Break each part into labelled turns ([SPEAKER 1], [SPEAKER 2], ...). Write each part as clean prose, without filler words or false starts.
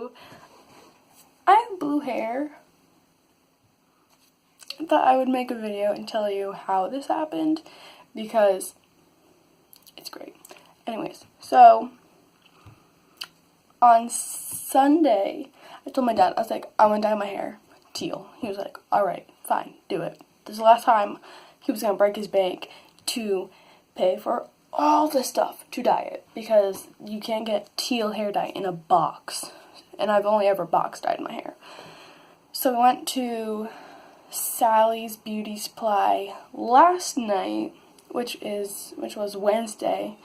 [SPEAKER 1] So, I have blue hair. I thought I would make a video and tell you how this happened because it's great. Anyways, so on Sunday, I told my dad, I was like, I want to dye my hair teal. He was like, alright, fine, do it. This is the last time he was going to break his bank to pay for all the stuff to dye it because you can't get teal hair dye in a box. And I've only ever box dyed my hair. So we went to Sally's Beauty Supply last night, which was Wednesday,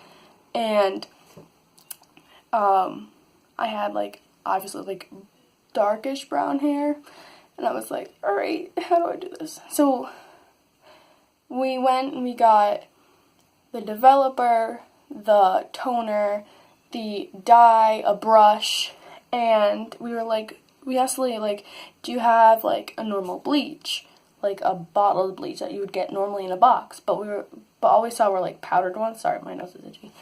[SPEAKER 1] and I had like obviously like darkish brown hair, and I was like, all right, how do I do this? So we went and we got the developer, the toner, the dye, a brush, and we were like, we asked Leah, like, do you have, like, a normal bleach? Like, a bottle of bleach that you would get normally in a box. But all we saw were, like, powdered ones. Sorry, my nose is itchy.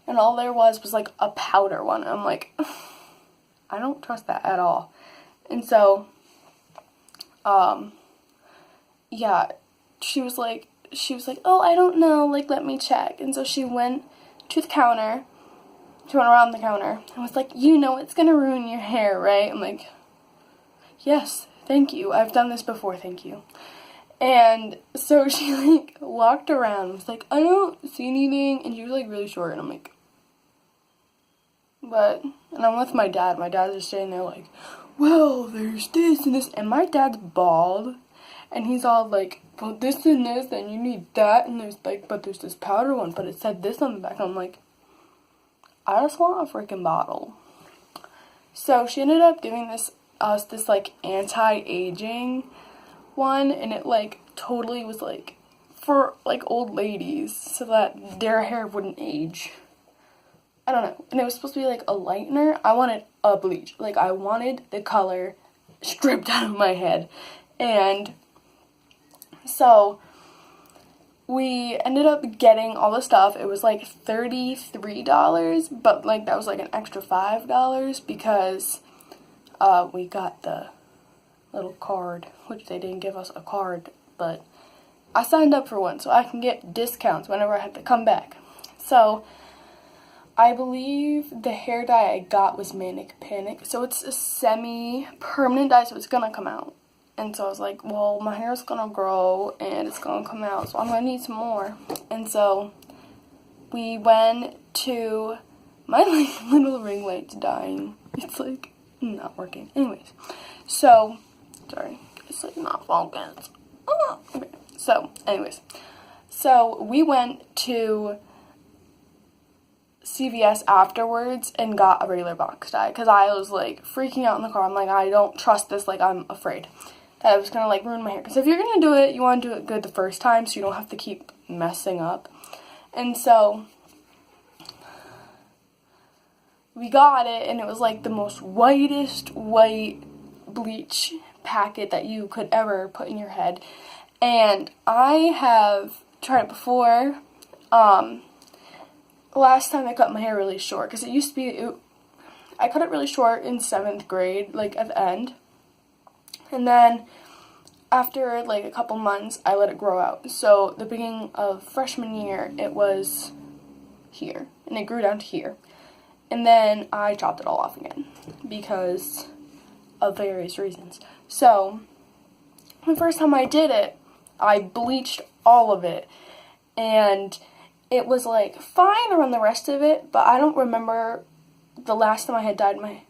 [SPEAKER 1] And all there was, like, a powder one. And I'm like, I don't trust that at all. And so, yeah, she was like, oh, I don't know, like, let me check. And so she went to the counter. She went around the counter and was like, you know it's gonna ruin your hair, right? I'm like, yes, thank you. I've done this before, thank you. And so she, like, walked around and was like, I don't see anything. And she was, like, really short. And I'm like, what? And I'm with my dad. My dad's just sitting there like, well, there's this and this. And my dad's bald. And he's all like, well, this and this, and you need that. And there's, like, but there's this powder one. But it said this on the back. And I'm like, I just want a freaking bottle. So she ended up giving us this like anti-aging one, and it like totally was like for like old ladies so that their hair wouldn't age. I don't know. And it was supposed to be like a lightener. I wanted a bleach. Like I wanted the color stripped out of my head. And so we ended up getting all the stuff. It was like $33, but like that was like an extra $5 because we got the little card, which they didn't give us a card, but I signed up for one so I can get discounts whenever I have to come back. So I believe the hair dye I got was Manic Panic, so it's a semi-permanent dye, so it's gonna come out. And so I was like, well, my hair's gonna grow and it's gonna come out, so I'm gonna need some more. And so we went to my like little ring light's dying. It's like not working. Anyways, so sorry, it's like not focused. Okay. So, anyways, so we went to CVS afterwards and got a regular box dye because I was like freaking out in the car. I'm like, I don't trust this. Like, I'm afraid that it was gonna like ruin my hair. Because if you're gonna do it, you want to do it good the first time so you don't have to keep messing up. And so we got it, and it was like the most whitest white bleach packet that you could ever put in your head. And I have tried it before. Last time I cut my hair really short, because it used to be, I cut it really short in 7th grade, like at the end. And then after like a couple months, I let it grow out. So the beginning of freshman year, it was here, and it grew down to here. And then I chopped it all off again because of various reasons. So the first time I did it, I bleached all of it, and it was like fine around the rest of it, but I don't remember the last time I had dyed my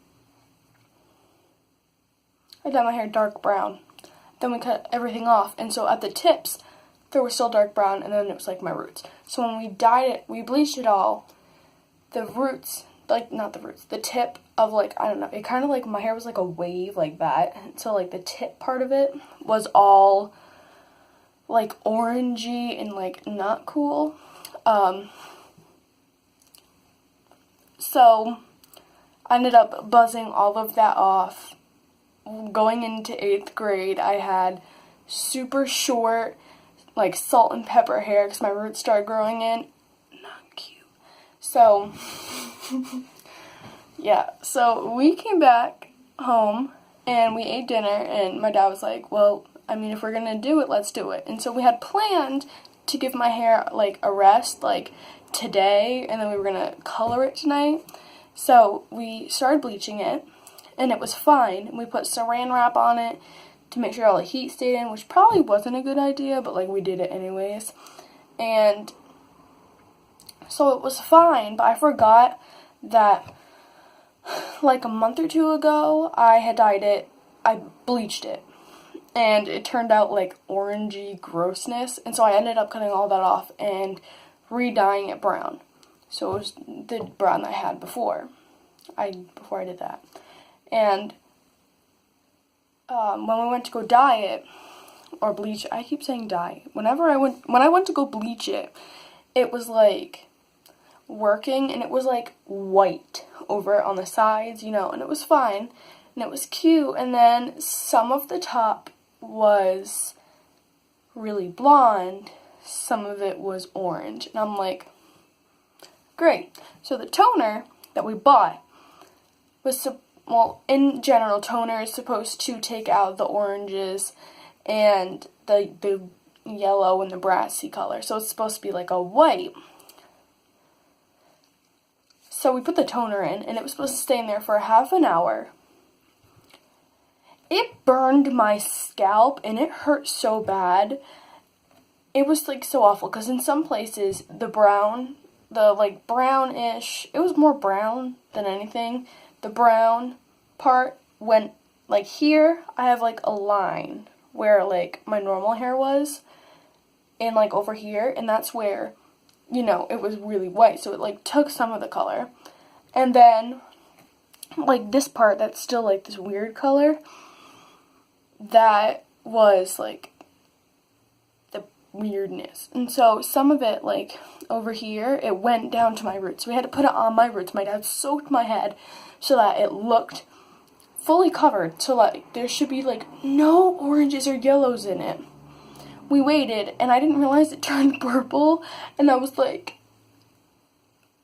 [SPEAKER 1] hair dark brown. Then we cut everything off, and so at the tips there was still dark brown, and then it was like my roots. So when we dyed it, we bleached it all. The roots, like not the roots, the tip of like, I don't know, it kind of like my hair was like a wave like that. So like the tip part of it was all like orangey and like not cool. So I ended up buzzing all of that off. Going into 8th grade, I had super short, like salt and pepper hair because my roots started growing in. Not cute. So, Yeah, so we came back home and we ate dinner, and my dad was like, well, I mean, if we're gonna do it, let's do it. And so we had planned to give my hair like a rest like today, and then we were gonna color it tonight. So we started bleaching it, and it was fine. We put saran wrap on it to make sure all the heat stayed in, which probably wasn't a good idea, but like we did it anyways. And so it was fine, but I forgot that like a month or two ago, I had dyed it, I bleached it, and it turned out like orangey grossness, and so I ended up cutting all that off and re-dyeing it brown. So it was the brown that I had before I did that. And when we went to go dye it, or bleach it, I keep saying dye. When I went to go bleach it, it was like working, and it was like white over on the sides, and it was fine, and it was cute, and then some of the top was really blonde, some of it was orange, and I'm like, great. So the toner that we bought was, in general, toner is supposed to take out the oranges and the yellow and the brassy color, so it's supposed to be like a white. So we put the toner in, and it was supposed to stay in there for half an hour. It burned my scalp, and it hurt so bad. It was like so awful, because in some places, the like brownish, it was more brown than anything. The brown part went like here. I have like a line where like my normal hair was, and like over here, and that's where, it was really white, so it like took some of the color. And then like this part that's still like this weird color, that was like the weirdness. And so some of it, like over here, it went down to my roots. We had to put it on my roots. My dad soaked my head so that it looked fully covered, so like there should be like no oranges or yellows in it. We waited, and I didn't realize it turned purple, and I was like,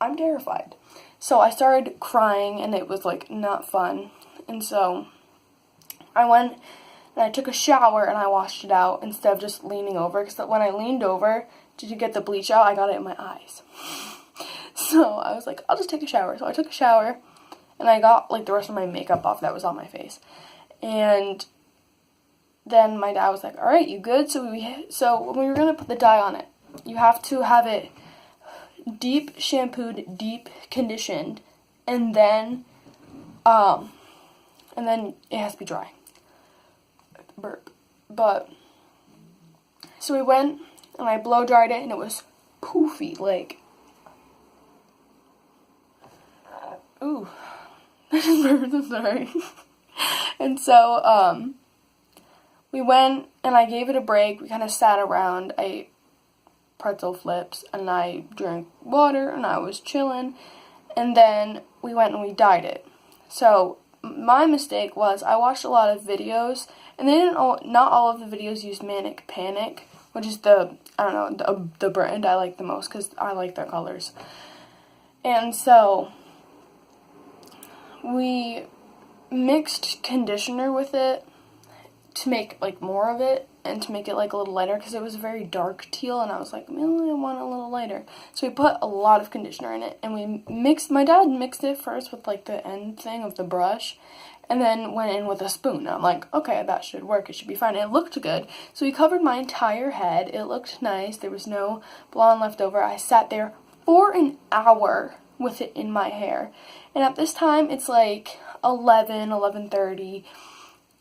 [SPEAKER 1] I'm terrified. So I started crying, and it was like not fun. And so I went and I took a shower, and I washed it out instead of just leaning over, because when I leaned over to get the bleach out, I got it in my eyes. So I was like, I'll just take a shower. So I took a shower, and I got like the rest of my makeup off that was on my face. And then my dad was like, all right, you good? So when we were going to put the dye on it, you have to have it deep shampooed, deep conditioned, and then it has to be dry. Burp. But, so we went, and I blow dried it, and it was poofy, like, ooh, that just burped, I'm sorry. And so, we went, and I gave it a break. We kind of sat around. I ate pretzel flips, and I drank water, and I was chilling. And then we went and we dyed it. So my mistake was I watched a lot of videos, and not all of the videos used Manic Panic, which is the brand I like the most, because I like their colors. And so we mixed conditioner with it to make like more of it, and to make it like a little lighter, because it was very dark teal, and I was like, I want a little lighter. So we put a lot of conditioner in it, and my dad mixed it first with like the end thing of the brush, and then went in with a spoon. And I'm like, okay, that should work, it should be fine. And it looked good. So we covered my entire head. It looked nice. There was no blonde left over. I sat there for an hour with it in my hair. And at this time, it's like 11:30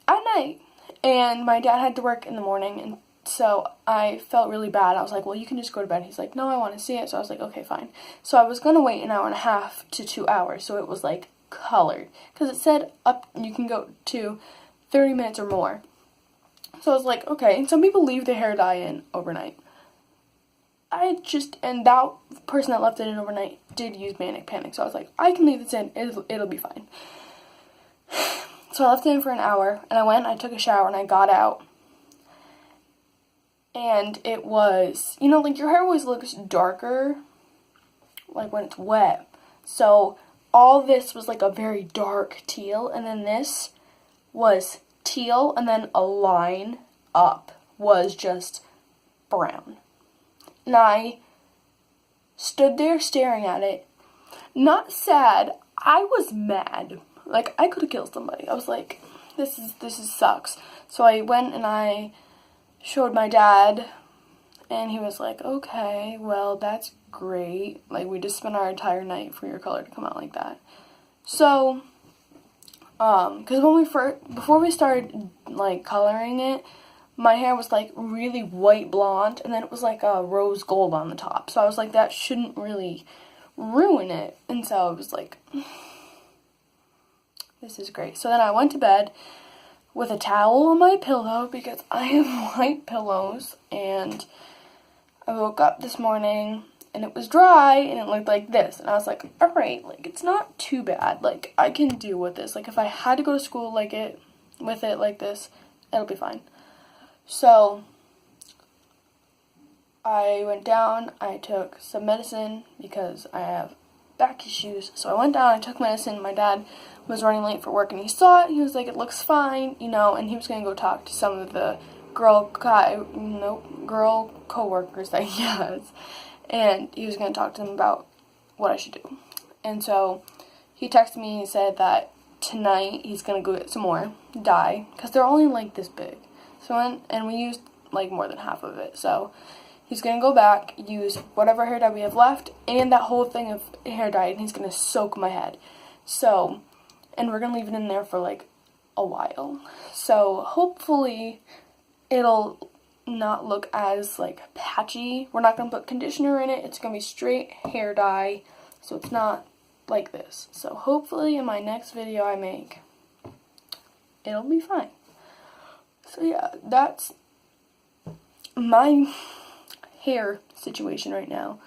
[SPEAKER 1] at night. And my dad had to work in the morning, and so I felt really bad. I was like, well, you can just go to bed. He's like, no, I want to see it. So I was like, okay, fine. So I was going to wait an hour and a half to 2 hours, so it was like colored, because it said you can go to 30 minutes or more. So I was like, okay. And some people leave their hair dye in overnight. And that person that left it in overnight did use Manic Panic, so I was like, I can leave this in, it'll be fine. So I left it in for an hour, and I went and I took a shower, and I got out. And it was, like your hair always looks darker, like when it's wet. So all this was like a very dark teal, and then this was teal, and then a line up was just brown. And I stood there staring at it, not sad. I was mad. Like, I could have killed somebody. I was like, this is sucks. So I went and I showed my dad, and he was like, okay, well, that's great. Like, we just spent our entire night for your color to come out like that. So, because before we started, like, coloring it, my hair was, like, really white blonde, and then it was, like, a rose gold on the top. So I was like, that shouldn't really ruin it. And so I was like, this is great. So then I went to bed with a towel on my pillow, because I have white pillows, and I woke up this morning, and it was dry, and it looked like this, and I was like, alright, like, it's not too bad, like, I can deal with this. Like, if I had to go to school with it like this, it'll be fine. So, I went down, I took some medicine, because I have back issues, so I went down, I took medicine. My dad was running late for work, and he saw it, he was like, it looks fine, you know, and he was going to go talk to some of the girl co-workers that he has, and he was going to talk to them about what I should do. And so, he texted me and said that tonight he's going to go get some more dye, because they're only like this big. So, and we used like more than half of it, so he's going to go back, use whatever hair dye we have left, and that whole thing of hair dye, and he's going to soak my head. So, and we're going to leave it in there for like a while. So, hopefully, it'll not look as like patchy. We're not going to put conditioner in it. It's going to be straight hair dye, so it's not like this. So, hopefully, in my next video I make, it'll be fine. So, yeah, that's my hair situation right now,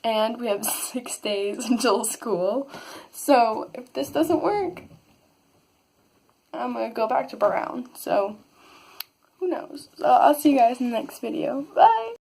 [SPEAKER 1] and we have 6 days until school, so if this doesn't work, I'm gonna go back to brown. So who knows. So I'll see you guys in the next video. Bye.